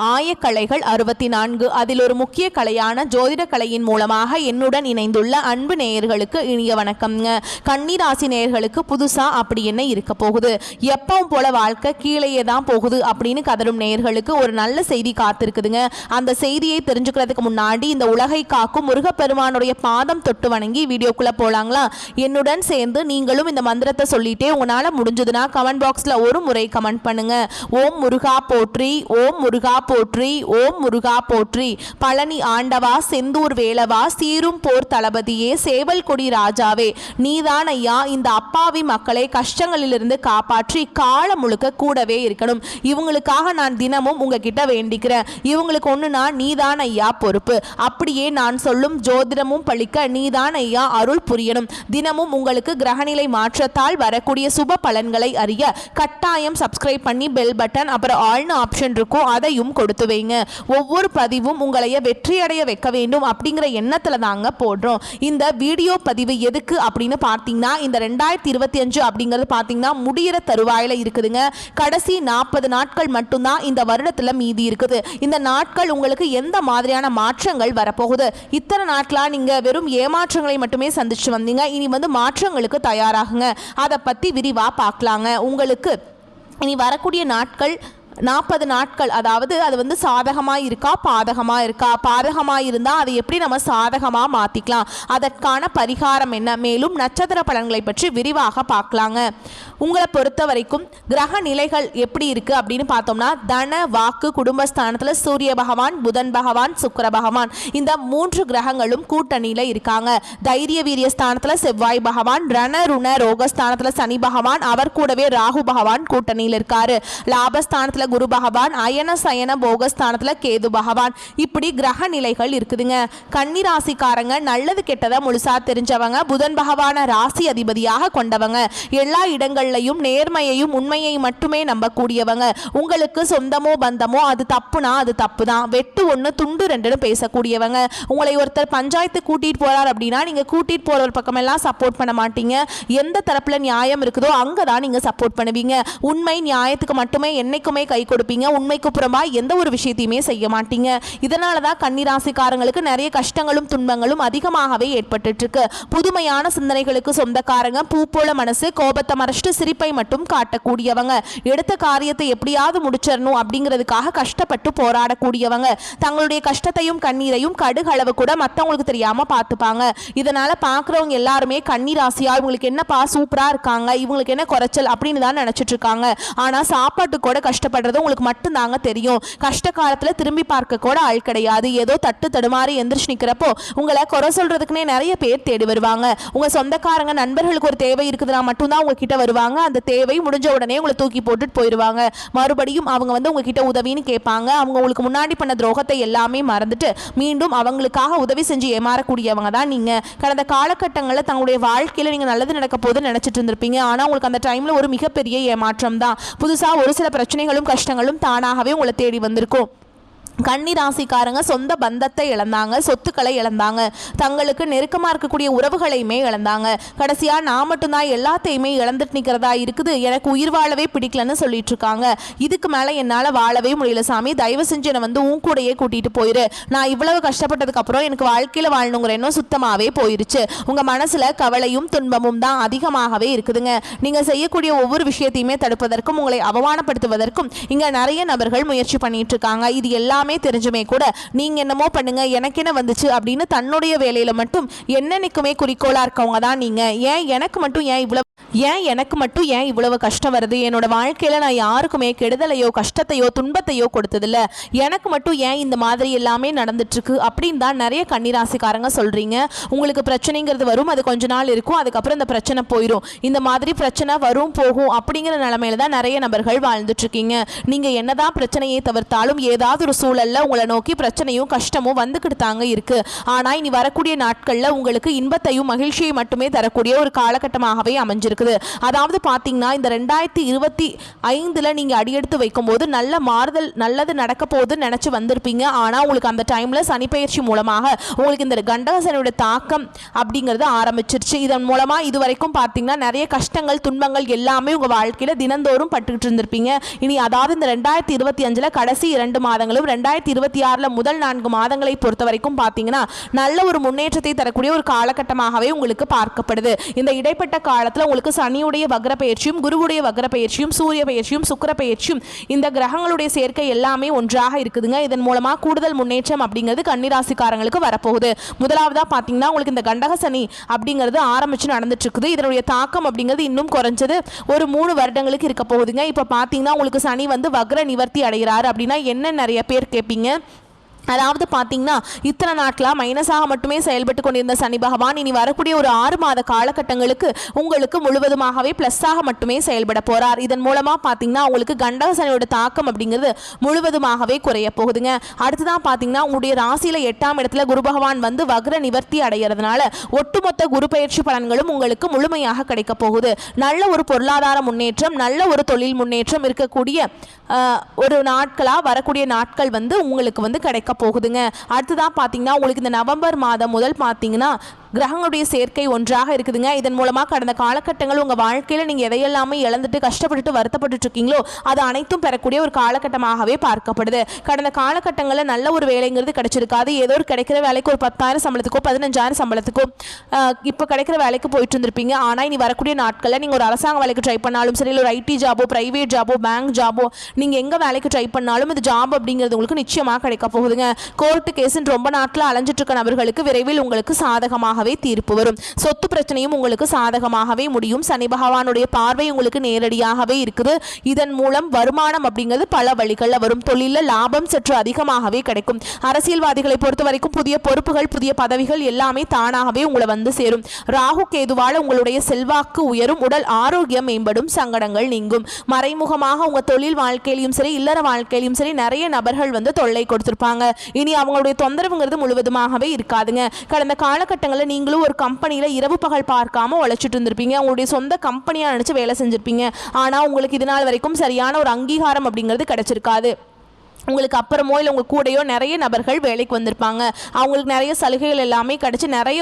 ஆயக்கலைகள் 64. அதில் ஒரு முக்கிய கலையான ஜோதிட கலையின் மூலமாக என்னுடன் இணைந்துள்ள அன்பு நேயர்களுக்கு இனிய வணக்கம்ங்க. கன்னிராசி நேயர்களுக்கு புதுசா அப்படி என்ன இருக்க போகுது, எப்பவும் போல வாழ்க்கை கீழேயே தான் போகுது அப்படின்னு கதரும் நேயர்களுக்கு ஒரு நல்ல செய்தி காத்திருக்குதுங்க. அந்த செய்தியை தெரிஞ்சுக்கிறதுக்கு முன்னாடி இந்த உலகை காக்கும் முருகப்பெருமானுடைய பாதம் தொட்டு வணங்கி வீடியோக்குள்ள போலாங்களா? என்னுடன் சேர்ந்து நீங்களும் இந்த மந்திரத்தை சொல்லிட்டே உங்களால முடிஞ்சதுன்னா கமெண்ட் பாக்ஸ்ல ஒரு முறை கமெண்ட் பண்ணுங்க. ஓம் முருகா போற்றி, ஓம் முருகா போற்றி, ஓம் முருகா போற்றி. பழனி ஆண்டவா, செந்தூர் வேலவா, சீரும் போர் தளபதியே, சேவல் கொடி ராஜாவே, நீதான் ஐயா இந்த அப்பாவி மக்களை கஷ்டங்களிலிருந்து காப்பாற்றி காலம் முழுக்க கூடவே இருக்கணும். இவங்களுக்காக நான் தினமும் உங்ககிட்ட வேண்டிக்கிறேன். இவங்களுக்கு ஒண்ணுனா நீதான் ஐயா பொறுப்பு. அப்படியே நான் சொல்லும் ஜோதிடமும் பழிக்க நீதான் ஐயா அருள் புரியணும். தினமும் உங்களுக்கு கிரகநிலை மாற்றத்தால் வரக்கூடிய சுப பலன்களை அறிய கட்டாயம் சப்ஸ்கிரைப் பண்ணி பெல் பட்டன் அப்புறம் ஆல்னு ஆப்ஷன் இருக்கும், அதையும் கொடுத்து வைங்க. ஒவ்வொரு பதிவும் உங்களைய வெற்றியடைய வைக்க வேண்டும் அப்படிங்கிற எண்ணத்துல தாங்க போடுறோம். இந்த வீடியோ பதிவு எதுக்கு அப்படின்னு பார்த்தீங்கன்னா, இந்த 2025 அப்படிங்கிறது பார்த்தீங்கன்னா முடிகிற தருவாயில இருக்குதுங்க. கடைசி 40 நாட்கள் மட்டும்தான் இந்த வருடத்துல மீதி இருக்குது. இந்த நாட்கள் உங்களுக்கு எந்த மாதிரியான மாற்றங்கள் வரப்போகுது? இத்தனை நாட்களா நீங்க வெறும் ஏமாற்றங்களை மட்டுமே சந்திச்சு வந்தீங்க. இனி மாற்றங்களுக்கு தயாராகுங்க. அதை பத்தி விரிவா பார்க்கலாங்க. உங்களுக்கு இனி வரக்கூடிய நாட்கள் 40 நாட்கள், அதாவது அது சாதகமாக இருக்கா பாதகமாக இருக்கா? பாதகமாக இருந்தால் அதை எப்படி நம்ம சாதகமாக மாற்றிக்கலாம், அதற்கான பரிகாரம் என்ன, மேலும் நட்சத்திர பலன்களை பற்றி விரிவாக பார்க்கலாங்க. உங்களை பொறுத்த வரைக்கும் கிரக நிலைகள் எப்படி இருக்குது அப்படின்னு பார்த்தோம்னா, தன வாக்கு குடும்பஸ்தானத்தில் சூரிய பகவான், புதன் பகவான், சுக்கிர பகவான், இந்த 3 கிரகங்களும் கூட்டணியில் இருக்காங்க. தைரிய வீரிய ஸ்தானத்தில் செவ்வாய் பகவான், ரண ருண ரோகஸ்தானத்தில் சனி பகவான், அவர் கூடவே ராகு பகவான் கூட்டணியில் இருக்காரு. லாபஸ்தானத்தில் குரு பகவான், அயன சயன போகஸ்தானத்துல கேது பகவான், இப்படி கிரக நிலைகள் இருக்குதுங்க. கன்னி ராசிக்காரங்க நல்லது கெட்டதை முழுசா தெரிஞ்சவங்க, புதன் பகவான ராசி அதிபதியாக கொண்டவங்க, எல்லா இடங்கள்லையும் நேர்மையையும் உண்மையை மட்டுமே நம்பக்கூடியவங்க. உங்களுக்கு சொந்தமோ பந்தமோ அது தப்புனா அது தப்பு தான், வெட்டு ஒன்று துண்டு ரெண்டுன்னு பேசக்கூடியவங்க. உங்களை ஒருத்தர் பஞ்சாயத்து கூட்டிட்டு போறார் அப்படின்னா நீங்க கூட்டிட்டு போற பக்கமெல்லாம் சப்போர்ட் பண்ண மாட்டீங்க. எந்த தரப்புல நியாயம் இருக்குதோ அங்கதான் நீங்க சப்போர்ட் பண்ணுவீங்க. உண்மை நியாயத்துக்கு மட்டுமே என்னைக்குமே கை கொடுப்பீங்க. உண்மைக்கு புறம்பா எந்த ஒரு விஷயத்தையுமே செய்ய மாட்டீங்க. இதனாலதான் கன்னிராசிக்காரங்களுக்கு நிறைய கஷ்டங்களும் துன்பங்களும் அதிகமாகவே ஏற்பட்டு இருக்கு. புதுமையான சிந்தனைகளுக்கு சொந்தக்காரங்க, பூ போல மனசு, கோபத்தை மறைச்சிட்டு சிரிப்பை மட்டும் காட்டக்கூடியவங்க, எடுத்த காரியத்தை எப்படியாவது முடிச்சிடணும் அப்படிங்கிறதுக்காக கஷ்டப்பட்டு போராடக்கூடியவங்க, தங்களுடைய கஷ்டத்தையும் கண்ணீரையும் கடுகளவு கூட மற்றவங்களுக்கு தெரியாம பார்த்துப்பாங்க. இதனால பாக்குறவங்க எல்லாருமே கன்னிராசியா இவங்களுக்கு என்னப்பா சூப்பரா இருக்காங்க, இவங்களுக்கு என்ன குறைச்சல் அப்படின்னு தான் நினைச்சிட்டு இருக்காங்க. ஆனா சாப்பாட்டு கூட கஷ்டப்படுறது உங்களுக்கு மட்டும்தாங்க தெரியும். கஷ்ட காலத்துல திரும்பி பார்க்க கூட ஆள் கிடையாது. ஏதோ தட்டு தடுமாறி எந்திரிச்சு நிக்கிறப்போ உங்களை குறை சொல்றதுக்குன்னே நிறைய பேர் தேடி வருவாங்க. உங்க சொந்தக்காரங்க நண்பர்களுக்கு ஒரு தேவை இருக்குதுன்னா மட்டும்தான் உங்ககிட்ட வருவாங்க. அந்த தேவை முடிஞ்ச உடனே உங்களை தூக்கி போட்டுட்டு போயிடுவாங்க. மறுபடியும் அவங்க உங்ககிட்ட உதவின்னு கேட்பாங்க. அவங்க உங்களுக்கு முன்னாடி பண்ண துரோகத்தை எல்லாமே மறந்துட்டு மீண்டும் அவங்களுக்காக உதவி செஞ்சு ஏமாறக்கூடியவங்க தான் நீங்க. கடந்த காலகட்டங்களில் தங்களுடைய வாழ்க்கையில நீங்க நல்லது நடக்க போது நினைச்சிட்டு இருந்திருப்பீங்க. ஆனா உங்களுக்கு அந்த டைம்ல ஒரு மிகப்பெரிய ஏமாற்றம் தான். புதுசா ஒரு சில பிரச்சனைகளும் கஷ்டங்களும் தானாகவே உங்களை தேடி வந்திருக்கும். கன்னி ராசிக்காரங்க சொந்த பந்தத்தை இழந்தாங்க, சொத்துக்களை இழந்தாங்க, தங்களுக்கு நெருக்கமாக இருக்கக்கூடிய உறவுகளையுமே இழந்தாங்க. கடைசியா நான் மட்டும்தான் எல்லாத்தையுமே இழந்துட்டு நிற்கிறதா இருக்குது, எனக்கு உயிர் வாழவே பிடிக்கலன்னு சொல்லிட்டு இருக்காங்க. இதுக்கு மேலே என்னால் வாழவே முடியல சாமி, தயவு செஞ்சு என்னை உன் கூடையே கூட்டிட்டு போயிரு. நான் இவ்வளவு கஷ்டப்பட்டதுக்கு அப்புறம் எனக்கு வாழ்க்கையில் வாழணுங்கிற எண்ணம் சுத்தமாகவே போயிருச்சு. உங்கள் மனசில் கவலையும் துன்பமும் தான் அதிகமாகவே இருக்குதுங்க. நீங்கள் செய்யக்கூடிய ஒவ்வொரு விஷயத்தையுமே தடுப்பதற்கும் உங்களை அவமானப்படுத்துவதற்கும் இங்கே நிறைய நபர்கள் முயற்சி பண்ணிட்டு இருக்காங்க. இது எல்லாமே தெரிஞ்சுமே கூட நீங்க என்னமோ பண்ணுங்க எனக்கு என்ன வந்துச்சு அப்படின்னு தன்னுடைய வேலையில மட்டும் என்னன்னைக்குமே குறிக்கோளா இருக்கவங்க தான் நீங்க. ஏன் எனக்கு மட்டும் ஏன் இவ்வளவு கஷ்டம் வருது, என்னோட வாழ்க்கையில நான் யாருக்குமே கெடுதலையோ கஷ்டத்தையோ துன்பத்தையோ கொடுத்ததில்ல, எனக்கு மட்டும் ஏன் இந்த மாதிரி எல்லாமே நடந்துட்டு இருக்கு அப்படின்னு தான் நிறைய கன்னிராசிக்காரங்க சொல்றீங்க. உங்களுக்கு பிரச்சனைங்கிறது வரும், அது கொஞ்ச நாள் இருக்கும், அதுக்கப்புறம் இந்த பிரச்சனை போயிடும். இந்த மாதிரி பிரச்சனை வரும் போகும் அப்படிங்கிற நிலைமையில தான் நிறைய நபர்கள் வாழ்ந்துட்டு இருக்கீங்க. நீங்க என்னதான் பிரச்சனையை தவிர்த்தாலும் ஏதாவது ஒரு சூழல் சூழல்ல உங்களை நோக்கி பிரச்சனையும் கஷ்டமும் வந்துக்கிட்டு தாங்க இருக்கு. ஆனா இனி வரக்கூடிய நாட்கள்ல உங்களுக்கு இன்பத்தையும் மகிழ்ச்சியை மட்டுமே தரக்கூடிய ஒரு காலகட்டமாகவே அமைஞ்சிருக்குது. அதாவது பாத்தீங்கன்னா இந்த 2025 நீங்க அடியெடுத்து வைக்கும் போது நல்ல மாறுதல் நல்லது நடக்க போகுதுன்னு நினைச்சு வந்திருப்பீங்க. ஆனா உங்களுக்கு அந்த டைம்ல சனி பெயர்ச்சி மூலமாக உங்களுக்கு இந்த கண்டக சனியோட தாக்கம் அப்படிங்கிறது ஆரம்பிச்சிருச்சு. இதன் மூலமா இதுவரைக்கும் பாத்தீங்கன்னா நிறைய கஷ்டங்கள் துன்பங்கள் எல்லாமே உங்க வாழ்க்கையில தினந்தோறும் பட்டுக்கிட்டு இருந்திருப்பீங்க. இனி அதாவது இந்த 2025 கடைசி 2 மாதங்களும் 2026 முதல் 4 மாதங்களை பொறுத்த வரைக்கும் பாத்தீங்கன்னா நல்ல ஒரு முன்னேற்றத்தை தரக்கூடிய ஒரு காலகட்டமாகவே உங்களுக்கு பார்க்கப்படுது. இந்த இடைப்பட்ட காலத்துல உங்களுக்கு சனியுடைய வக்ர பெயர்ச்சியும் குருவுடைய வக்ர பெயர்ச்சியும் சூரிய பெயர்ச்சியும் சுக்கிர பெயர்ச்சியும் இந்த கிரகங்களுடைய சேர்க்கை எல்லாமே ஒன்றாக இருக்குதுங்க. இதன் மூலமா கூடுதல் முன்னேற்றம் அப்படிங்கிறது கன்னிராசிக்காரங்களுக்கு வரப்போகுது. முதலாவதா பாத்தீங்கன்னா உங்களுக்கு இந்த கண்டக சனி அப்படிங்கிறது ஆரம்பிச்சு நடந்துட்டு இருக்குது. இதனுடைய தாக்கம் அப்படிங்கிறது இன்னும் குறைஞ்சது ஒரு 3 வருடங்களுக்கு இருக்க போகுதுங்க. இப்ப பாத்தீங்கன்னா உங்களுக்கு சனி வந்து வக்ர நிவர்த்தி அடைகிறாரு அப்படின்னா என்ன நிறைய பேர் கேட்பீங்க. அதாவது பார்த்தீங்கன்னா இத்தனை நாட்களாக மைனஸாக மட்டுமே செயல்பட்டு கொண்டிருந்த சனி பகவான் இனி வரக்கூடிய ஒரு 6 மாத காலகட்டங்களுக்கு உங்களுக்கு முழுவதுமாகவே ப்ளஸ்ஸாக மட்டுமே செயல்பட போறார். இதன் மூலமாக பார்த்தீங்கன்னா உங்களுக்கு கண்டக சனியோட தாக்கம் அப்படிங்கிறது முழுவதுமாகவே குறைய போகுதுங்க. அடுத்ததான் பார்த்தீங்கன்னா உங்களுடைய ராசியில் 8ஆம் இடத்துல குரு பகவான் வந்து வக்ர நிவர்த்தி அடைகிறதுனால ஒட்டுமொத்த குரு பயிற்சி பலன்களும் உங்களுக்கு முழுமையாக கிடைக்க போகுது. நல்ல ஒரு பொருளாதார முன்னேற்றம் நல்ல ஒரு தொழில் முன்னேற்றம் இருக்கக்கூடிய ஒரு நாட்களாக வரக்கூடிய நாட்கள் வந்து உங்களுக்கு வந்து கிடைக்க போகுதுங்க. அடுத்ததான் பார்த்தீங்கன்னா உங்களுக்கு இந்த நவம்பர் மாதம் முதல் பார்த்தீங்கன்னா கிரகங்களுடைய சேர்க்கை ஒன்றாக இருக்குதுங்க. இதன் மூலமாக கடந்த காலகட்டங்கள் உங்கள் வாழ்க்கையில் நீங்கள் எதையெல்லாமே இழந்துட்டு கஷ்டப்பட்டுட்டு வருத்தப்பட்டு இருக்கீங்களோ அது அனைத்தும் பெறக்கூடிய ஒரு காலகட்டமாகவே பார்க்கப்படுது. கடந்த காலகட்டங்களில் நல்ல ஒரு வேலைங்கிறது கிடைச்சிருக்காது. ஏதோ ஒரு கிடைக்கிற வேலைக்கு ஒரு 10,000 சம்பளத்துக்கோ 15,000 சம்பளத்துக்கோ இப்போ கிடைக்கிற வேலைக்கு போயிட்டு இருந்திருப்பீங்க. ஆனால் இனி வரக்கூடிய நாட்களில் நீங்கள் ஒரு அரசாங்க வேலைக்கு ட்ரை பண்ணாலும் சரி, இல்லை ஒரு ஐடி ஜாபோ பிரைவேட் ஜாபோ பேங்க் ஜாபோ நீங்கள் எங்கே வேலைக்கு ட்ரை பண்ணாலும் இந்த ஜாப் அப்படிங்கிறது உங்களுக்கு நிச்சயமாக கிடைக்க போகுதுங்க. கோர்ட்டு கேஸுன்னு ரொம்ப நாட்டில் அலைஞ்சிட்டு இருக்க நபர்களுக்கு விரைவில் உங்களுக்கு சாதகமாக தீர்ப்பு வரும். சொத்து பிரச்சனையும் உங்களுக்கு சாதகமாகவே முடியும். சனி பகவானுடைய பார்வை உங்களுக்கு நேரடியாகவே இருக்குது. இதன் மூலம் வருமானம் அப்படிங்கிறது பல வழிகளில் வரும். தொழிலில் லாபம் சற்று அதிகமாகவே கிடைக்கும். அரசியல்வாதிகளை பொறுத்த வரைக்கும் புதிய பொறுப்புகள் புதிய பதவிகள் எல்லாமே தானாகவே உங்களை வந்து சேரும். ராகு கேதுவால உங்களுடைய செல்வாக்கு உயரும். உடல் ஆரோக்கியம் மேம்படும். சங்கடங்கள் நீங்கும். மறைமுகமாக உங்க தொழில் வாழ்க்கையிலும் சரி இல்லற வாழ்க்கையிலும் சரி நிறைய நபர்கள் வந்து தொல்லை கொடுத்திருப்பாங்க. இனி அவங்களுடைய தொந்தரவுங்கிறது முழுவதுமாகவே இருக்காதுங்க. கடந்த காலகட்டங்களில் நீங்களும் ஒரு கம்பெனியில் இரவு பகல் பார்க்காம உழைச்சிட்டு இருந்திருப்பீங்க. உங்களுடைய சொந்த கம்பெனியாக நினச்சி வேலை செஞ்சுருப்பீங்க. ஆனால் உங்களுக்கு இது நாள் வரைக்கும் சரியான ஒரு அங்கீகாரம் அப்படிங்கிறது கிடைச்சிருக்காது. உங்களுக்கு அப்புறமோ இல்லை உங்கள் கூடையோ நிறைய நபர்கள் வேலைக்கு வந்திருப்பாங்க. அவங்களுக்கு நிறைய சலுகைகள் எல்லாமே கிடச்சி நிறைய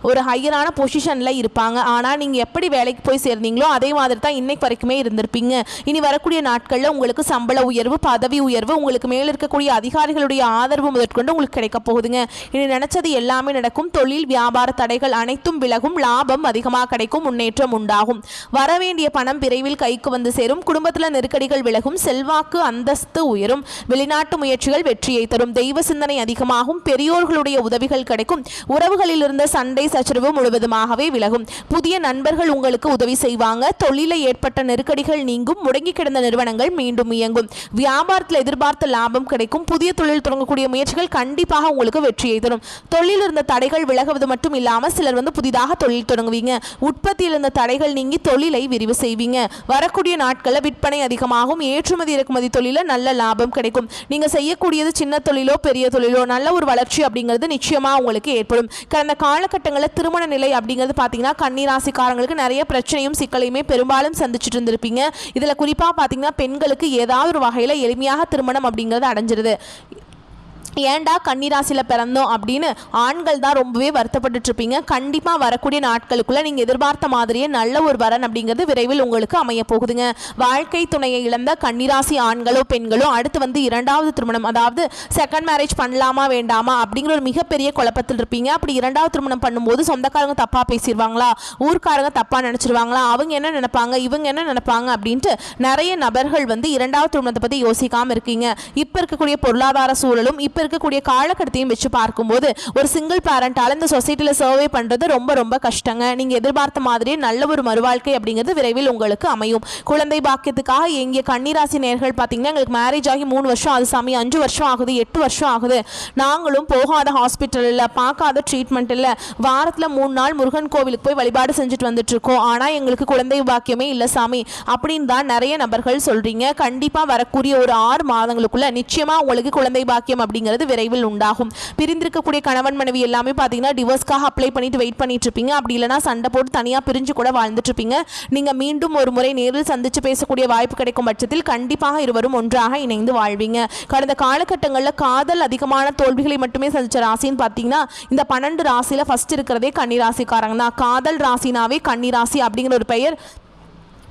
ஒரு ஹையரான பொசிஷனில் இருப்பாங்க. ஆனால் நீங்கள் எப்படி வேலைக்கு போய் சேர்ந்தீங்களோ அதே மாதிரி தான் இன்னைக்கு வரைக்குமே இருந்திருப்பீங்க. இனி வரக்கூடிய நாட்களில் உங்களுக்கு சம்பள உயர்வு பதவி உயர்வு உங்களுக்கு மேலே இருக்கக்கூடிய அதிகாரிகளுடைய ஆதரவு முதற்கொண்டு உங்களுக்கு கிடைக்க போகுதுங்க. இனி நினைச்சது எல்லாமே நடக்கும். தொழில் வியாபார தடைகள் அனைத்தும் விலகும். லாபம் அதிகமாக கிடைக்கும். முன்னேற்றம் உண்டாகும். வரவேண்டிய பணம் விரைவில் கைக்கு வந்து சேரும். குடும்பத்தில் நெருக்கடிகள் விலகும். செல்வாக்கு அந்தஸ்து உயரும். வெளிநாட்டு முயற்சிகள் வெற்றியை தரும். தெய்வ சிந்தனை அதிகமாகும். பெரியோர்களுடைய உதவிகள் கிடைக்கும். உறவுகளில் இருந்த சண்டை சச்சரவு முழுவதுமாகவே விலகும். புதிய நண்பர்கள் உங்களுக்கு உதவி செய்வாங்க. தொழிலில் ஏற்பட்ட நெருக்கடிகள் நீங்கும். முடங்கி கிடந்த நிறுவனங்கள் மீண்டும் இயங்கும். வியாபாரத்தில் எதிர்பார்த்த லாபம் கிடைக்கும். புதிய தொழில் தொடங்கக்கூடிய முயற்சிகள் கண்டிப்பாக உங்களுக்கு வெற்றியை தரும். தொழில் இருந்த தடைகள் விலகுவது மட்டும் இல்லாமல் சிலர் வந்து புதிதாக தொழில் தொடங்குவீங்க. உற்பத்தியில் இருந்த தடைகள் நீங்கி தொழிலை விரிவு செய்வீங்க. வரக்கூடிய நாட்களில் விற்பனை அதிகமாகும். ஏற்றுமதி இறக்குமதி தொழில நல்ல லாபம் கிடைக்கும். நீங்க செய்யக்கூடியது சின்ன தொழிலோ பெரிய தொழிலோ நல்ல ஒரு வளர்ச்சி அப்படிங்கிறது நிச்சயமா உங்களுக்கு ஏற்படும். கடந்த காலகட்டங்களில் திருமண நிலை அப்படிங்கிறது பார்த்தீங்கன்னா கன்னிராசிக்காரங்களுக்கு நிறைய பிரச்சனையும் சிக்கலையுமே பெரும்பாலும் சந்திச்சுட்டு இருந்திருப்பீங்க. இதுல குறிப்பா பார்த்தீங்கன்னா பெண்களுக்கு ஏதாவது ஒரு வகையில எளிமையாக திருமணம் அப்படிங்கிறது அடைஞ்சிருது. ஏண்டா கன்னிராசியில் பிறந்தோம் அப்படின்னு ஆண்கள் தான் ரொம்பவே வருத்தப்பட்டு இருப்பீங்க. கண்டிப்பாக வரக்கூடிய நாட்களுக்குள்ள நீங்கள் எதிர்பார்த்த மாதிரியே நல்ல ஒரு வரன் அப்படிங்கிறது விரைவில் உங்களுக்கு அமைய போகுதுங்க. வாழ்க்கை துணையை இழந்த கன்னிராசி ஆண்களோ பெண்களோ அடுத்து வந்து 2வது திருமணம் அதாவது செகண்ட் மேரேஜ் பண்ணலாமா வேண்டாமா அப்படிங்கிற ஒரு மிகப்பெரிய குழப்பத்தில் இருப்பீங்க. அப்படி 2வது திருமணம் பண்ணும்போது சொந்தக்காரங்க தப்பாக பேசிடுவாங்களா, ஊர்க்காரங்க தப்பாக நினச்சிருவாங்களா, அவங்க என்ன நினைப்பாங்க இவங்க என்ன நினைப்பாங்க அப்படின்ட்டு நிறைய நபர்கள் வந்து 2வது திருமணத்தை பற்றி யோசிக்காமல் இருக்கீங்க. இப்போ இருக்கக்கூடிய பொருளாதார சூழலும் இப்போ இருக்கக்கூடிய காலகட்டத்தையும் வச்சு பார்க்கும்போது ஒரு சிங்கிள் பேரண்டால இந்த சொசைட்டில சர்வே பண்றது ரொம்ப ரொம்ப கஷ்டங்க. நீங்க எதிர்பார்த்த மாதிரியே நல்ல ஒரு மறுவாழ்க்கை அப்படிங்கிறது விரைவில் உங்களுக்கு அமையும். குழந்தை பாக்கியத்துக்காக எங்கிய கன்னிராசி நேயர்கள் பார்த்தீங்கன்னா எங்களுக்கு மேரேஜ் ஆகி 3 வருஷம் ஆகுது சாமி, 5 வருஷம் ஆகுது, 8 வருஷம் ஆகுது, நாங்களும் போகாத ஹாஸ்பிட்டல் இல்லை, பார்க்காத ட்ரீட்மெண்ட் இல்லை, வாரத்தில் 3 நாள் முருகன் கோவிலுக்கு போய் வழிபாடு செஞ்சுட்டு வந்துட்டு இருக்கோம், ஆனால் எங்களுக்கு குழந்தை பாக்கியமே இல்லை சாமி அப்படின்னு தான் நிறைய நபர்கள் சொல்றீங்க. கண்டிப்பாக வரக்கூடிய ஒரு 6 மாதங்களுக்குள்ள நிச்சயமா உங்களுக்கு குழந்தை பாக்கியம் அப்படிங்கிறது விரைவில் உண்டாகும். பிரிந்திருக்கக்கூடிய கணவன் மனைவி எல்லாமே பார்த்தீங்கன்னா டிவோர்ஸ்க்காக அப்ளை பண்ணிட்டு வெயிட் பண்ணிட்டு இருப்பீங்க. அப்படி இல்லைனா சண்டை போட்டு தனியாக பிரிஞ்சு கூட வாழ்ந்துட்டு இருப்பீங்க. நீங்க மீண்டும் ஒரு முறை நேரில் சந்திச்சு பேசக்கூடிய வாய்ப்பு கிடைக்கும் பட்சத்தில் கண்டிப்பாக இருவரும் ஒன்றாக இணைந்து வாழ்வீங்க. கடந்த காலகட்டங்களில் காதல் அதிகமான தோல்விகளை மட்டுமே சந்திச்ச ராசின்னு பார்த்தீங்கன்னா இந்த 12 ராசியில ஃபர்ஸ்ட் இருக்கிறதே கன்னிராசிக்காரங்க தான். காதல் ராசினாவே கன்னிராசி அப்படிங்கிற ஒரு பெயர்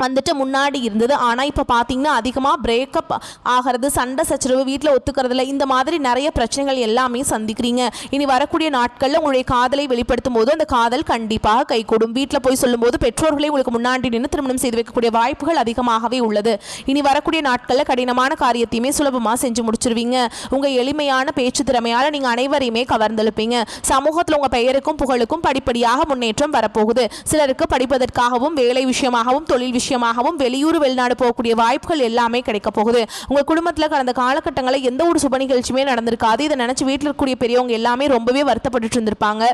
வந்துட்டு முன்னாடி இருந்தது. ஆனால் இப்போ பார்த்தீங்கன்னா அதிகமாக பிரேக்கப் ஆகிறது, சண்டை சச்சரவு, வீட்டில் ஒத்துக்கிறதுல இந்த மாதிரி நிறைய பிரச்சனைகள் எல்லாமே சந்திக்கிறீங்க. இனி வரக்கூடிய நாட்களில் உங்களுடைய காதலை வெளிப்படுத்தும் போது அந்த காதல் கண்டிப்பாக கைகூடும். வீட்டில் போய் சொல்லும்போது பெற்றோர்களை உங்களுக்கு முன்னாடி நின்று திருமணம் செய்து வைக்கக்கூடிய வாய்ப்புகள் அதிகமாகவே உள்ளது. இனி வரக்கூடிய நாட்களில் கடினமான காரியத்தையுமே சுலபமாக செஞ்சு முடிச்சிருவீங்க. உங்கள் எளிமையான பேச்சு திறமையால் நீங்கள் அனைவரையுமே கவர்ந்தெழுப்பீங்க. சமூகத்தில் உங்கள் பெயருக்கும் புகழுக்கும் படிப்படியாக முன்னேற்றம் வரப்போகுது. சிலருக்கு படிப்பதற்காகவும் வேலை விஷயமாகவும் தொழில் விஷயமாகவும் வெளியூர் வெளிநாடு போகக்கூடிய வாய்ப்புகள் எல்லாமே கிடைக்க போகுது. உங்க குடும்பத்தில் கடந்த காலகட்டங்களில் எந்த ஒரு சுப நிகழ்ச்சியுமே நடந்திருக்காது. இதை நினைச்சு வீட்டில் இருக்கக்கூடிய பெரியவங்க எல்லாமே ரொம்பவே வருத்தப்பட்டு இருந்திருப்பாங்க.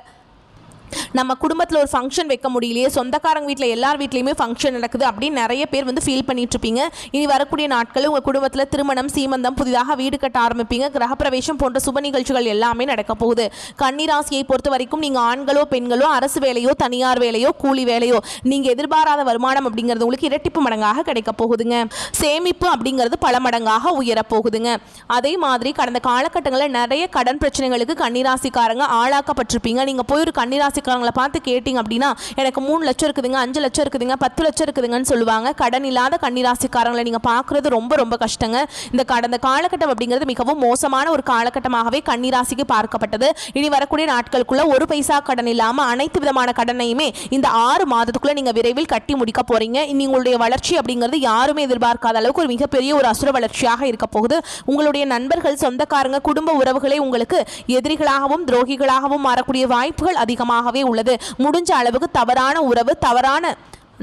நம்ம குடும்பத்தில் ஒரு ஃபங்க்ஷன் வைக்க முடியலையே, சொந்தக்காரங்க வீட்டில் எல்லார் வீட்லையுமே ஃபங்க்ஷன் நடக்குது அப்படின்னு நிறைய பேர் வந்து ஃபீல் பண்ணிட்டு இருப்பீங்க. இனி வரக்கூடிய நாட்களில் உங்கள் குடும்பத்தில் திருமணம், சீமந்தம், புதிதாக வீடு கட்ட ஆரம்பிப்பீங்க. கிரகப்பிரவேசம் போன்ற சுப நிகழ்ச்சிகள் எல்லாமே நடக்க போகுது. கன்னிராசியை பொறுத்த வரைக்கும் நீங்கள் ஆண்களோ பெண்களோ அரசு வேலையோ தனியார் வேலையோ கூலி வேலையோ நீங்கள் எதிர்பாராத வருமானம் அப்படிங்கிறது உங்களுக்கு இரட்டிப்பு மடங்காக கிடைக்க போகுதுங்க. சேமிப்பு அப்படிங்கிறது பல மடங்காக உயரப்போகுதுங்க. அதே மாதிரி கடந்த காலகட்டங்களில் நிறைய கடன் பிரச்சனைகளுக்கு கன்னிராசிக்காரங்க ஆளாக்கப்பட்டிருப்பீங்க. நீங்கள் போய் ஒரு கன்னிராசி பார்த்து கேட்டிங்க அப்படின்னா எனக்கு 3 லட்சம் இருக்குதுங்க, 5 லட்சம் இருக்குதுங்க, 10 லட்சம் இருக்குதுங்கன்னு சொல்லுவாங்க. கடன் இல்லாத கன்னிராசிக்காரங்களை நீங்கள் பார்க்குறது ரொம்ப ரொம்ப கஷ்டங்க. இந்த கடந்த காலகட்டம் அப்படிங்கிறது மிகவும் மோசமான ஒரு காலகட்டமாகவே கன்னிராசிக்கு பார்க்கப்பட்டது. இனி வரக்கூடிய நாட்களுக்குள்ள ஒரு பைசா கடன் இல்லாமல் அனைத்து விதமான கடனையுமே இந்த 6 மாதத்துக்குள்ள நீங்கள் விரைவில் கட்டி முடிக்க போறீங்க. இனி உங்களுடைய வளர்ச்சி அப்படிங்கிறது யாருமே எதிர்பார்க்காத அளவுக்கு ஒரு மிகப்பெரிய ஒரு அசுர வளர்ச்சியாக இருக்க போகுது. உங்களுடைய நண்பர்கள், சொந்தக்காரங்க, குடும்ப உறவுகளை உங்களுக்கு எதிரிகளாகவும் துரோகிகளாகவும் மாறக்கூடிய வாய்ப்புகள் அதிகமாக உள்ளது. முடிஞ்ச அளவுக்கு தவறான உறவு, தவறான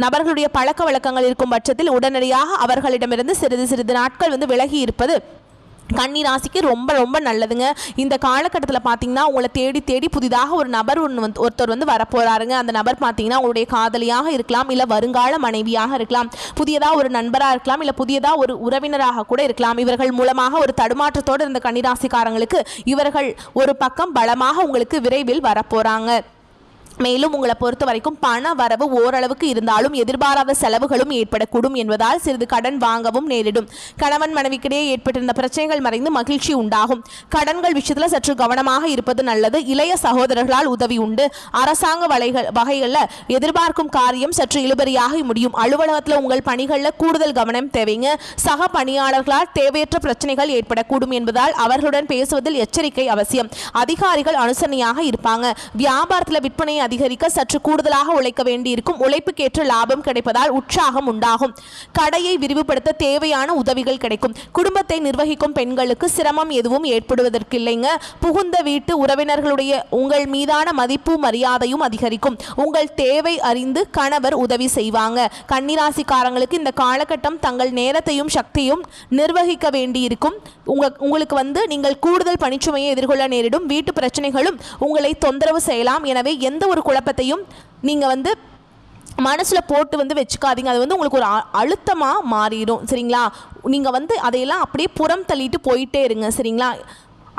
நபர்களுடைய பழக்க வழக்கங்கள் இருக்கும் பட்சத்தில் உடனடியாக அவர்களிடமிருந்து சிறிது நாட்கள் வந்து விலகி இருப்பது கன்னி ராசிக்கு ரொம்ப ரொம்ப நல்லதுங்க. இந்த காலகட்டத்தில் பார்த்தீங்கன்னா உங்களை தேடி தேடி புதிதாக ஒரு நபர் ஒருத்தர் வந்து வரப்போறாருங்க. அந்த நபர் பார்த்தீங்கன்னா உங்களுடைய காதலியாக இருக்கலாம், இல்லை வருங்கால மனைவியாக இருக்கலாம், புதியதாக ஒரு நண்பராக இருக்கலாம், இல்லை புதியதாக ஒரு உறவினராக கூட இருக்கலாம். இவர்கள் மூலமாக ஒரு தடுமாற்றத்தோடு இருந்த கன்னிராசிக்காரங்களுக்கு இவர்கள் ஒரு பக்கம் பலமாக உங்களுக்கு விரைவில் வரப்போறாங்க. மேலும் உங்களை பொறுத்த வரைக்கும் பண வரவு ஓரளவுக்கு இருந்தாலும் எதிர்பாராத செலவுகளும் ஏற்படக்கூடும் என்பதால் சிறிது கடன் வாங்கவும் நேரிடும். கணவன் மனைவிக்கிடையே ஏற்பட்டிருந்த பிரச்சனைகள் மறைந்து மகிழ்ச்சி உண்டாகும். கடன்கள் விஷயத்தில் சற்று கவனமாக இருப்பது நல்லது. இளைய சகோதரர்களால் உதவி உண்டு. அரசாங்க வகைகளில் எதிர்பார்க்கும் காரியம் சற்று இழுபறியாக முடியும். அலுவலகத்தில் உங்கள் பணிகளில் கூடுதல் கவனம் தேவைங்க. சக பணியாளர்களால் தேவையற்ற பிரச்சனைகள் ஏற்படக்கூடும் என்பதால் அவர்களுடன் பேசுவதில் எச்சரிக்கை அவசியம். அதிகாரிகள் அனுசரணையாக இருப்பாங்க. வியாபாரத்தில் விற்பனை அதிகரிக்க சற்று கூடுதலாக உழைக்க வேண்டியிருக்கும். உழைப்புக்கேற்ற லாபம் கிடைப்பதால் உற்சாகம் உண்டாகும். கடையை விரிவுபடுத்த தேவையான உதவிகள் கிடைக்கும். குடும்பத்தை நிர்வகிக்கும் பெண்களுக்கு சிரமம் எதுவும் ஏற்படுவதற்கில்லைங்க. புகுந்த வீட்டு உறவினர்களுடைய உங்கள் மீதான மதிப்பு மரியாதையும் அதிகரிக்கும். உங்கள் தேவை அறிந்து கணவர் உதவி செய்வாங்க. கன்னிராசிக்காரங்களுக்கு இந்த காலகட்டம் தங்கள் நேரத்தையும் சக்தியும் நிர்வகிக்க வேண்டியிருக்கும். உங்களுக்கு வந்து நீங்கள் கூடுதல் பணிச்சுமையை எதிர்கொள்ள நேரிடும். வீட்டு பிரச்சனைகளும் உங்களை தொந்தரவு செய்யலாம். எனவே எந்த ஒரு குழப்பத்தையும் நீங்கள் வந்து மனசில் போட்டு வந்து வச்சுக்காதீங்க. அது வந்து உங்களுக்கு ஒரு அழுத்தமாக மாறிடும். சரிங்களா? நீங்கள் வந்து அதையெல்லாம் அப்படியே புறம் தள்ளிட்டு போயிட்டே இருங்க. சரிங்களா?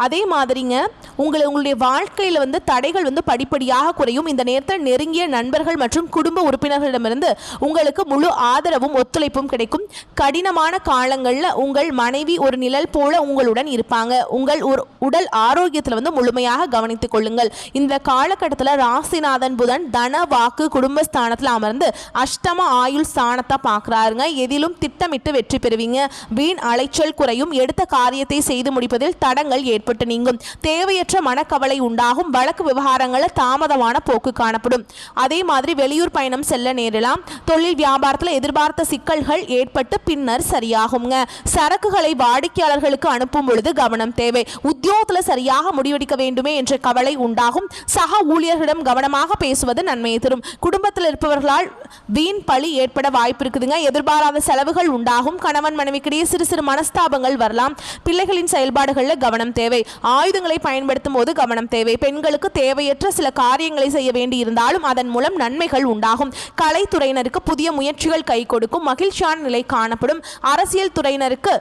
அதே மாதிரிங்க உங்களுடைய வாழ்க்கையில் வந்து தடைகள் வந்து படிப்படியாக குறையும். இந்த நேரத்தில் நெருங்கிய நண்பர்கள் மற்றும் குடும்ப உறுப்பினர்களிடமிருந்து உங்களுக்கு முழு ஆதரவும் ஒத்துழைப்பும் கிடைக்கும். கடினமான காலங்களில் உங்கள் மனைவி ஒரு நிழல் போல உங்களுடன் இருப்பாங்க. உங்கள் உடல் ஆரோக்கியத்தில் வந்து முழுமையாக கவனித்துக் கொள்ளுங்கள். இந்த காலகட்டத்தில் ராசிநாதன் புதன் தன வாக்கு குடும்பஸ்தானத்தில் அமர்ந்து அஷ்டம ஆயுள் ஸ்தானத்தை பார்க்குறாருங்க. எதிலும் திட்டமிட்டு வெற்றி பெறுவீங்க. வீண் அலைச்சல் குறையும். எடுத்த காரியத்தை செய்து முடிப்பதில் தடங்கள் ஏற்பட்டு நீங்கும். தேவையற்ற மனக்கவலை உண்டாகும். வழக்கு விவகாரங்களில் தாமதமான போக்கு காணப்படும். அதே மாதிரி வெளியூர் பயணம் செல்ல நேரலாம். தொழில் வியாபாரத்தில் எதிர்பார்த்த சிக்கல்கள் ஏற்பட்டு பின்னர் சரியாகுங்க. சரக்குகளை வாடிக்கையாளர்களுக்கு அனுப்பும் பொழுது கவனம் தேவை. உத்தியோகத்தில் சரியாக முடிவெடுக்க வேண்டுமே என்ற கவலை உண்டாகும். சக ஊழியர்களிடம் கவனமாக பேசுவது நன்மையை தரும். குடும்பத்தில் இருப்பவர்களால் வீண் பழி ஏற்பட வாய்ப்பு இருக்குதுங்க. எதிர்பாராத செலவுகள் உண்டாகும். கணவன் மனைவிக்கிடையே சிறு சிறு மனஸ்தாபங்கள் வரலாம். பிள்ளைகளின் செயல்பாடுகளில் கவனம் தேவை. ஆயுதங்களை பயன்படுத்தும் போது கவனம் தேவை. பெண்களுக்கு தேவையற்ற சில காரியங்களை செய்ய வேண்டி இருந்தாலும் அதன் மூலம் நன்மைகள் உண்டாகும். கலைத்துறையினருக்கு புதிய முயற்சிகள் கை கொடுக்கும். மகிழ்ச்சியான நிலை காணப்படும். அரசியல் துறையினருக்கு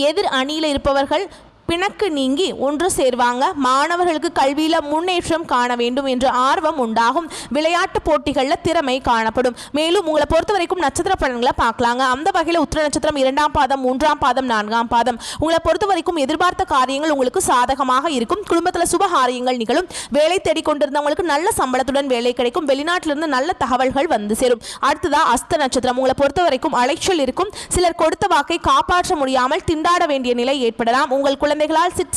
எதிர் அணியில் இருப்பவர்கள் பிணக்கு நீங்கி ஒன்று சேர்வாங்க. மாணவர்களுக்கு கல்வியில் முன்னேற்றம் காண வேண்டும் என்ற ஆர்வம் உண்டாகும். விளையாட்டு போட்டிகளில் திறமை காணப்படும். மேலும் உங்களை பொறுத்த வரைக்கும் நட்சத்திர பலன்களை பார்க்கலாங்க. அந்த வகையில் உத்திர நட்சத்திரம் 2ஆம் பாதம், 3ஆம் பாதம், 4ஆம் பாதம். உங்களை பொறுத்த வரைக்கும் எதிர்பார்த்த காரியங்கள் உங்களுக்கு சாதகமாக இருக்கும். குடும்பத்தில் சுபகாரியங்கள் நிகழும். வேலை தேடிக்கொண்டிருந்தவங்களுக்கு நல்ல சம்பளத்துடன் வேலை கிடைக்கும். வெளிநாட்டிலிருந்து நல்ல தகவல்கள் வந்து சேரும். அடுத்ததா அஸ்த நட்சத்திரம். உங்களை பொறுத்த வரைக்கும் அலைச்சல் இருக்கும். சிலர் கொடுத்த வாக்கை காப்பாற்ற முடியாமல் திண்டாட வேண்டிய நிலை ஏற்படலாம். உங்கள் குழந்தைகளால்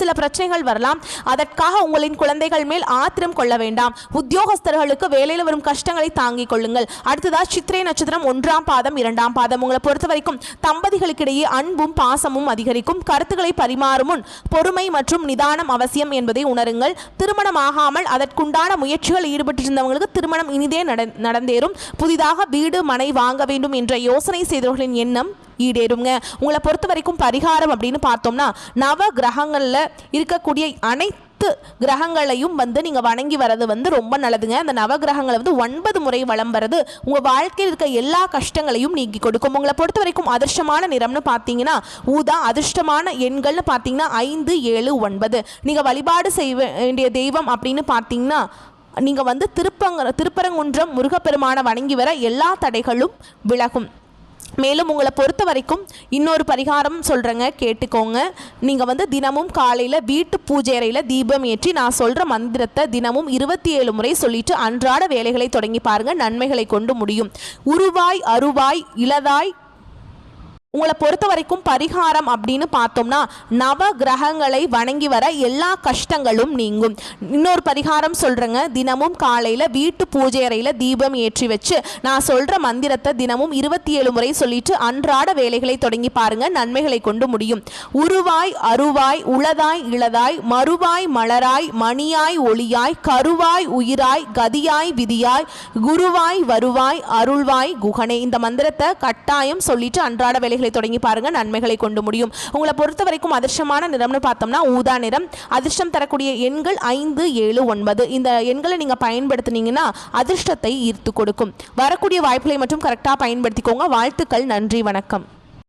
சில பிரச்சனைகள் வரலாம். அதற்காக உங்களின் குழந்தைகள் மேல் ஆத்திரம் கொள்ள வேண்டாம். உத்தியோகஸ்தர்களுக்கு வேலையில் வரும் கஷ்டங்களை தாங்கிக் கொள்ளுங்கள். அடுத்ததா சித்திரை நட்சத்திரம் 1ஆம் பாதம், 2ஆம் பாதம். உங்களை பொறுத்த வரைக்கும் தம்பதிகளுக்கிடையே அன்பும் பாசமும் அதிகரிக்கும். கருத்துக்களை பரிமாறும் முன் பொறுமை மற்றும் நிதானம் அவசியம் என்பதை உணருங்கள். திருமணமாகாமல் அதற்குண்டான முயற்சிகள் ஈடுபட்டிருந்தவங்களுக்கு திருமணம் இனிதே நடந்தேறும். புதிதாக வீடு மனை வாங்க வேண்டும் என்ற யோசனை செய்தவர்களின் எண்ணம் ஈடேறுங்க. உங்களை பொறுத்த வரைக்கும் பரிகாரம் அப்படின்னு பார்த்தோம்னா நவ கிரகங்களில் இருக்கக்கூடிய அனைத்து கிரகங்களையும் நீங்கள் வணங்கி வர்றது ரொம்ப நல்லதுங்க. அந்த நவகிரகங்களை 9 முறை வலம் வர்றது உங்கள் வாழ்க்கையில் இருக்க எல்லா கஷ்டங்களையும் நீக்கி கொடுக்கும். உங்களை பொறுத்த வரைக்கும் அதிர்ஷ்டமான நிறம்னு பார்த்தீங்கன்னா ஊதா. அதிர்ஷ்டமான எண்கள்னு பார்த்தீங்கன்னா 5, 7, 9. நீங்கள் வழிபாடு செய்ய வேண்டிய தெய்வம் அப்படின்னு பார்த்தீங்கன்னா நீங்கள் திருப்பரங்குன்றம் முருகப்பெருமானை வணங்கி வர எல்லா தடைகளும் விலகும். மேலும் உங்களை பொறுத்த வரைக்கும் இன்னொரு பரிகாரம் சொல்கிறேங்க, கேட்டுக்கோங்க. நீங்கள் தினமும் காலையில் வீட்டு பூஜை அறையில் தீபம் ஏற்றி நான் சொல்கிற மந்திரத்தை தினமும் 27 முறை சொல்லிட்டு அன்றாட வேலைகளை தொடங்கி பாருங்கள். நன்மைகளை கொண்டு முடியும். உருவாய் அருவாய் இளதாய். உங்களை பொறுத்த வரைக்கும் பரிகாரம் அப்படின்னு பார்த்தோம்னா நவ கிரகங்களை வணங்கி வர எல்லா கஷ்டங்களும் நீங்கும். இன்னொரு பரிகாரம் சொல்கிறேங்க. தினமும் காலையில் வீட்டு பூஜை அறையில் தீபம் ஏற்றி வச்சு நான் சொல்கிற மந்திரத்தை தினமும் 27 முறை சொல்லிட்டு அன்றாட வேலைகளை தொடங்கி பாருங்கள். நன்மைகளை கொண்டு முடியும். உருவாய் அருவாய் உளதாய் இளதாய் மறுவாய் மலராய் மணியாய் ஒளியாய் கருவாய் உயிராய் கதியாய் விதியாய் குருவாய் வருவாய் அருள்வாய் குகனே. இந்த மந்திரத்தை கட்டாயம் சொல்லிட்டு அன்றாட வேலைகளை தொடங்கி பாருங்க. நன்மைகளை கொண்டு முடியும். உங்களை பொறுத்த வரைக்கும் அதிர்ஷ்டமான நிறம்னு பார்த்தோம்னா ஊதா நிறம். அதிர்ஷ்டம் தரக்கூடிய எண்கள் 5, 7, 9. இந்த எண்களை நீங்க பயன்படுத்தினீங்கன்னா அதிர்ஷ்டத்தை ஈர்த்து கொடுக்கும். வரக்கூடிய வாய்ப்புகளை மட்டும் கரெக்டாக பயன்படுத்திக்கோங்க. வாழ்த்துக்கள். நன்றி, வணக்கம்.